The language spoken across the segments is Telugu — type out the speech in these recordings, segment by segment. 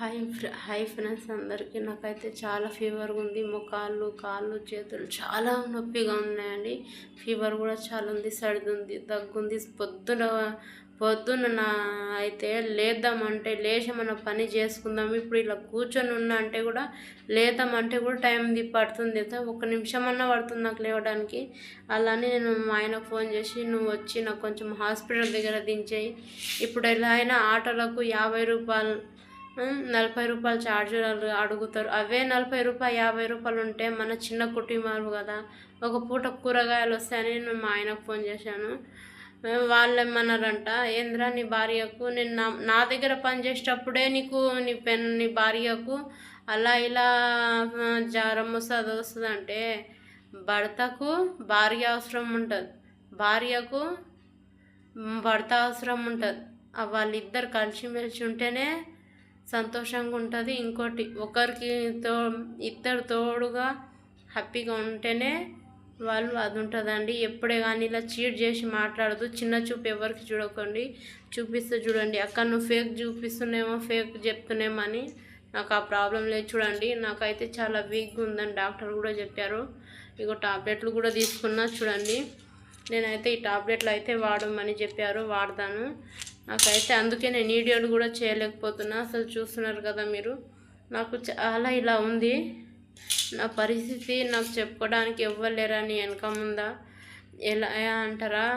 హాయ్ ఫ్రెండ్స్ అందరికీ. నాకైతే చాలా ఫీవర్గా ఉంది. మోకాళ్ళు కాళ్ళు చేతులు చాలా నొప్పిగా ఉన్నాయండి. ఫీవర్ కూడా చాలా ఉంది, సర్ది ఉంది, దగ్గుంది. పొద్దున్న నా అయితే లేద్దామంటే లేచి పని చేసుకుందాం, ఇప్పుడు ఇలా కూర్చొని ఉన్నా అంటే కూడా లేద్దామంటే కూడా టైం పడుతుంది. ఒక నిమిషమన్నా పడుతుంది నాకు లేవడానికి. అలానే నేను మా ఆయనకు ఫోన్ చేసి నువ్వు వచ్చి నాకు కొంచెం హాస్పిటల్ దగ్గర దించేయి. ఇప్పుడు ఎలా అయినా ఆటోలకు 50 రూపాయలు 40 రూపాయలు ఛార్జీలు అడుగుతారు. అవే 40 రూపాయలు 50 రూపాయలు ఉంటే మన చిన్న కుటుంబాలు కదా, ఒక పూట కూరగాయలు వస్తాయని నేను మా ఆయనకు ఫోన్ చేశాను. వాళ్ళు ఏమన్నారంట, ఏంద్రా నీ భార్యకు నేను నా దగ్గర పని చేసేటప్పుడే నీ భార్యకు అలా ఇలా జ్వరం వస్తుంది అంటే భర్తకు భార్య అవసరం ఉంటుంది, భార్యకు భర్త అవసరం ఉంటుంది. వాళ్ళిద్దరు కలిసిమెలిసి ఉంటేనే సంతోషంగా ఉంటుంది. ఇంకోటి ఇద్దరు తోడుగా హ్యాపీగా ఉంటేనే వాళ్ళు అది ఉంటుందండి. ఎప్పుడే కానీ ఇలా చీట్ చేసి మాట్లాడదు. చిన్న చూపు ఎవరికి చూడకండి. చూపిస్తే చూడండి, అక్కడ నువ్వు ఫేక్ చూపిస్తున్నామో ఫేక్ చెప్తున్నామో అని. నాకు ఆ ప్రాబ్లం లేదు. చూడండి, నాకైతే చాలా వీక్గా ఉందని డాక్టర్ కూడా చెప్పారు. ఇగో టాబ్లెట్లు కూడా తీసుకున్నా. చూడండి, నేనైతే ఈ టాబ్లెట్లు అయితే వాడమని చెప్పారు, వాడతాను. నాకైతే అందుకే నేను వీడియోలు కూడా చేయలేకపోతున్నా. అసలు చూస్తున్నారు కదా మీరు, నాకు చాలా ఇలా ఉంది నా పరిస్థితి. నాకు చెప్పుకోవడానికి ఎవ్వరు లేరని వెనక ముందా ఎలా అంటారా,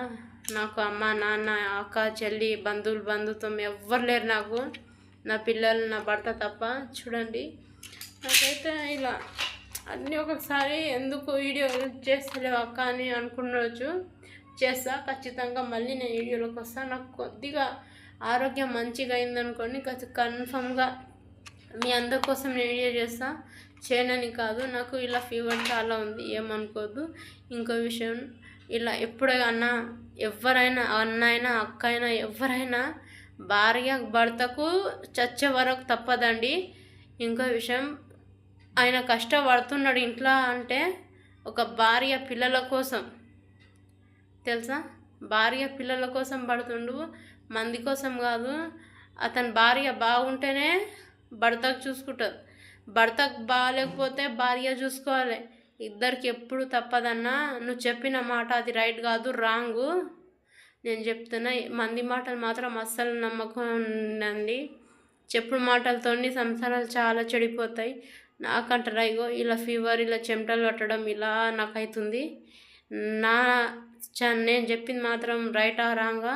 నాకు అమ్మ నాన్న అక్క చెల్లి బంధుత్వం ఎవ్వరు లేరు నాకు, నా పిల్లలు నా భర్త తప్ప. చూడండి, నాకైతే ఇలా అన్నీ ఒకసారి ఎందుకు వీడియో చేస్తలేవు అక్క అని అనుకున్నచ్చు. చేస్తా ఖచ్చితంగా, మళ్ళీ నేను వీడియోలోకి వస్తాను. నాకు కొద్దిగా ఆరోగ్యం మంచిగా అయిందనుకోండి, కన్ఫర్మ్గా మీ అందరి కోసం నేను వీడియో చేస్తా. చేయనని కాదు, నాకు ఇలా ఫీవర్ చాలా ఉంది, ఏమనుకోద్దు. ఇంకో విషయం, ఇలా ఎప్పుడైనా ఎవరైనా అన్న అయినా అక్క అయినా ఎవరైనా భార్య భర్తకు చచ్చే వరకు తప్పదండి. ఇంకో విషయం, ఆయన కష్టపడుతున్నాడు ఇంట్లో అంటే ఒక భార్య పిల్లల కోసం, తెలుసా, భార్య పిల్లల కోసం పడుతుండు, మంది కోసం కాదు. అతని భార్య బాగుంటేనే భర్తకు చూసుకుంటారు, భర్తకు బాగాలేకపోతే భార్య చూసుకోవాలి. ఇద్దరికి ఎప్పుడు తప్పదన్నా. నువ్వు చెప్పిన మాట అది రైట్ కాదు, రాంగు. నేను చెప్తున్నా, మంది మాటలు మాత్రం అస్సలు నమ్మకం ఉండండి. చెప్పుడు మాటలతో సంసారాలు చాలా చెడిపోతాయి. నాకంటారా, ఇగో ఇలా ఫీవర్, ఇలా చెమటలు పట్టడం ఇలా నాకైతుంది. నేను చెప్పింది మాత్రం రైటా రాంగా?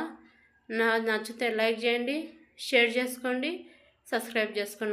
నచ్చితే లైక్ చేయండి, షేర్ చేసుకోండి, సబ్స్క్రైబ్ చేసుకోండి.